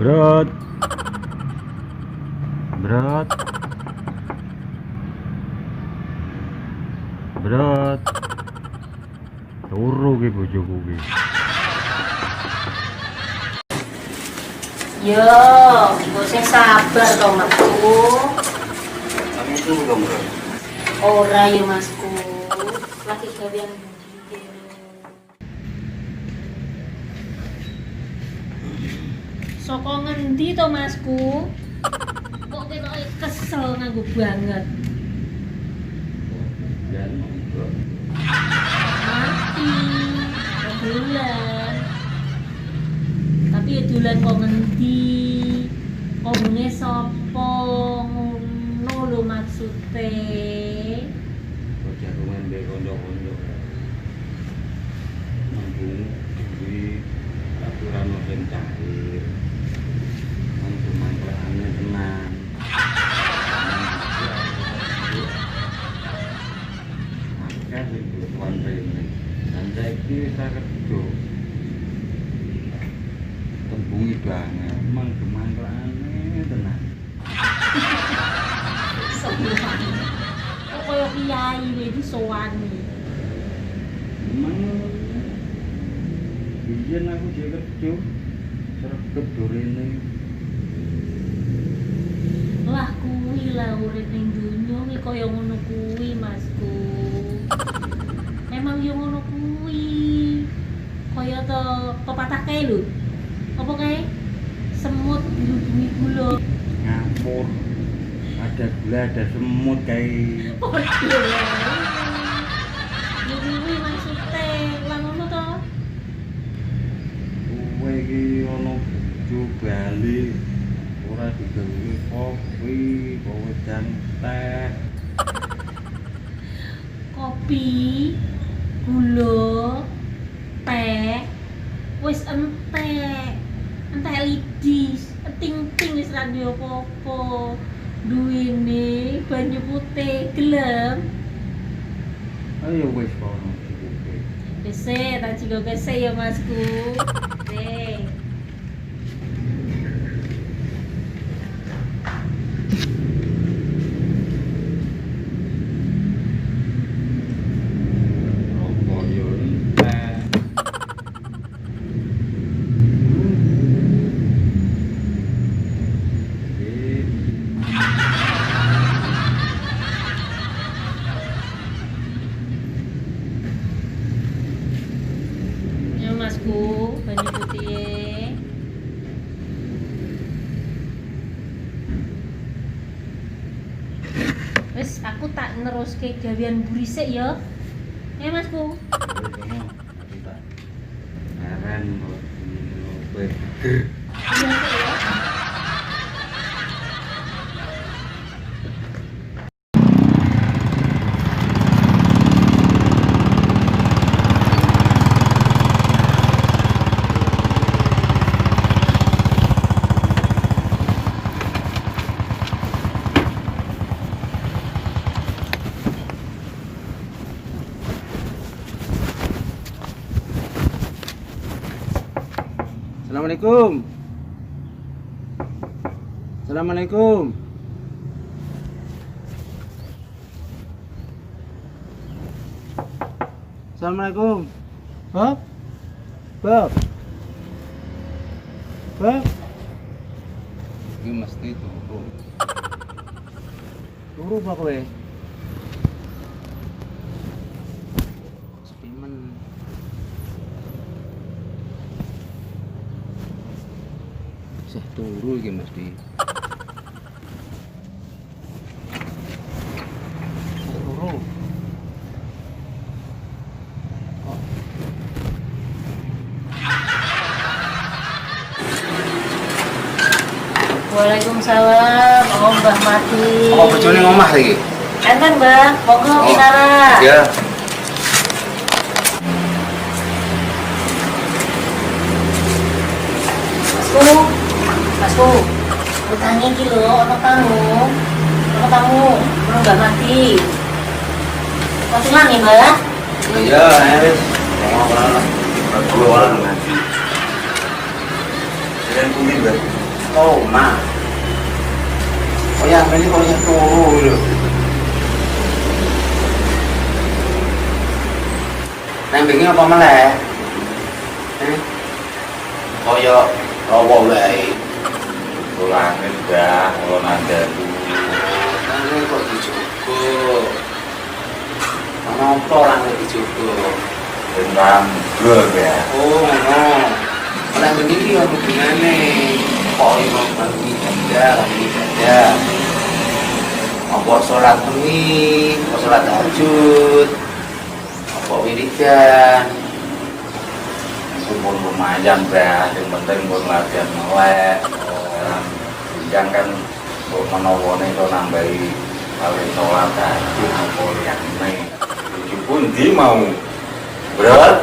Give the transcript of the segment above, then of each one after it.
Berat. Berat. Berat. Turu ki bojoku ki. Yo, kok sing sabar to, Masku. Kamu tunggu dong, Bro. Ora ya, Masku. Lagi gawean budi. Saka ngendi to, Masku? Kok ketoke kesel nganggo banget. Dan Bro. Mati. Dolan. Tapi ya dolan kok ngendi? Omongnya sapa? Ngono lho maksude. Bocah rumen be kondo-kondo. Manggung di aturan sing cair. Manggung mangklane tenang. Akeh iki kuwi dan saiki wis kerja. Tembungi banget, manggung mangklane tenang. Sowan. Kok koyo kiai iki sowani. Memang biyen aku dhewe kerja sregep dorene. Lah kuwi lah urip ning donya iki kaya ngono kuwi, Masku. Memang yo ngono kuwi. Kaya to pepatah kae lho. Apa kae? Semut dilubungi gula. Ngapur. Ada gula, ada semut kayak Waduh. Yo kuwi maksude lah ngono to. kowe iki ana bojo bali ora digawe kopi, kowe dan teh. Kopi, gula, teh, wis entek lidis, ting-ting wis ra duwe apa-apa. Duwene banyu putih gelem. Ayo wis kono dikowe. Wis tak jigo kese ya Masku. Nih. Rokok yo teh. Ya Masku, banyu putih. Wis aku tak neruske gawean burisik ya. Ya Masku. Heran kok kowe. Iya Kak, ya. Assalamualaikum. Assalamualaikum. Assalamualaikum. Bob? Bob? Bob? Ini mesti turu. Turu apa kowe? Sepi men. Sih turu iki mesti. Turu. Waalaikumsalam, Om Mbah Mati. Apa bojone ngomah iki? Enten Mbah, monggo minara. Ya. Masku, utangi iki lho, ana tamu, ono Mbah Mati. Kasihan ya Mbah. Iya, wis. Ngomong lah. Aku ora ngaji. Kalian kuwi, Mbak. Oh, ma. Oh ya, ini kalau yang turu lho. Nang bengi apa meleh? Kaya apa wae. Langit dah, kalau nada tuh. Nang kok dicukup. Kenapa langit dicukup? Tentang blur ya. Oh, ngono. Nang bengi iki ono hubungane. Kok iso bagi dada. Apa sholat bengi, apa sholat tahajud, apa wiridan. Pun lumayan dah, yang penting pun latihan melek. Hujan kan untuk menawane itu nambahi kali sholat tadi apa yang ini. Itu pun di mau berat.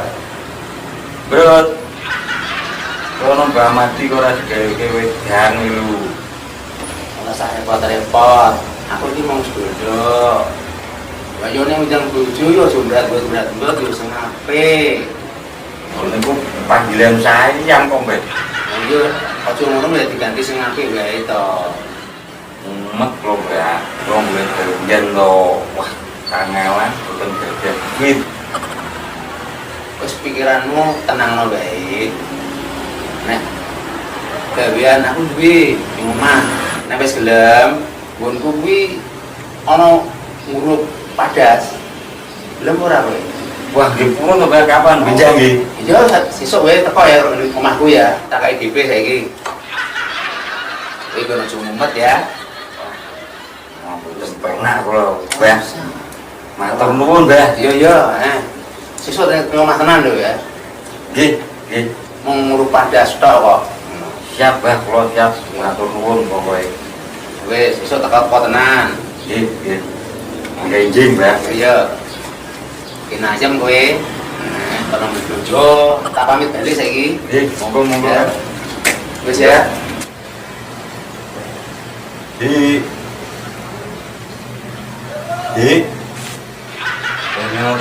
Kalau nambah mati kau rasa kayak wedan lu. Ora usah repot-repot. Aku iki mau sedodo. Bayone ujang bojo yo berat yo sing apik. Kalau niku panggilan sayang kok mbak. Yo aja ngono ya diganti sing apik wae to. Mek lo ya, lo mulai kerja lo, wah kangelan, bukan kerja fit. Wis pikiranmu tenang bae. Nek gawean aku duwe ning omah. Nek wis gelem, nggonku kuwi ana ngurup padas. Gelem ora kowe? Wah, gipun tuh kapan benjang nggih? Iya, sesuk wae teko ya ning omahku ya. Tak kei DP saiki. Kowe kono aja mumet ya. Wis penak kula, Mbah. Matur nuwun, Mbah. Iya, sesuk ning omah tenan lho ya. Nggih. Mau ngurup padas tok kok. Siap, Mbah, kula siap. Matur nuwun pokoke. Kowe sesuk teko kok tenan. Nggih. Mangga izin, Mbah. Iya. Kena ayam kowe. Tolong bojo, tak pamit balik saiki. Nggih, monggo. Ya. Wis ya. Ini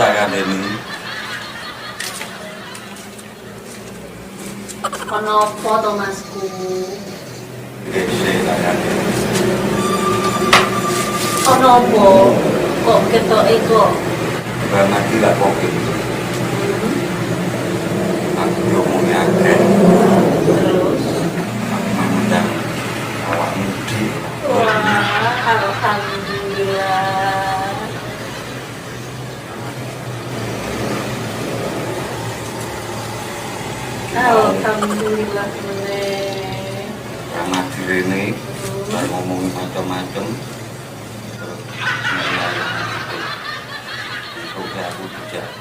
tak ada ini. Kenapa to Masku? Ini tak ada. Kenapa? Kok ketoke kok? Karena tidak kopi. Aku ngomongnya agak. Terus? Mengundang awak mudi. Wah, alhamdulillah. Alhamdulillah meneh. Karena diri ini saya ngomongin macam-macam. Terus sampai aku tidak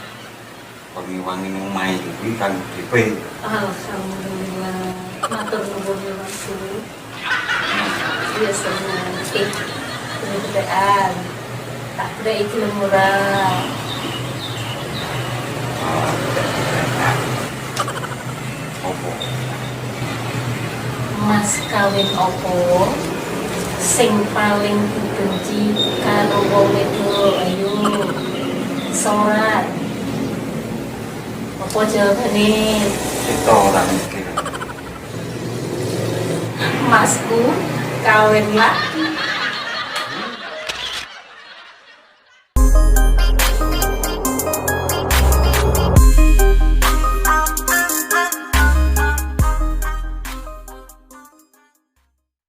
wangi-wangi main ini kan DP. Alhamdulillah. Matur nuwun ya Masku. Iya senang. Bener-beneran. Tak ada iki murah. Opo? Mas kawin opo sing paling dibenci karo wong wedok? Ayo salat. Apa jawabane? Kita orang mikir. Masku kawin laki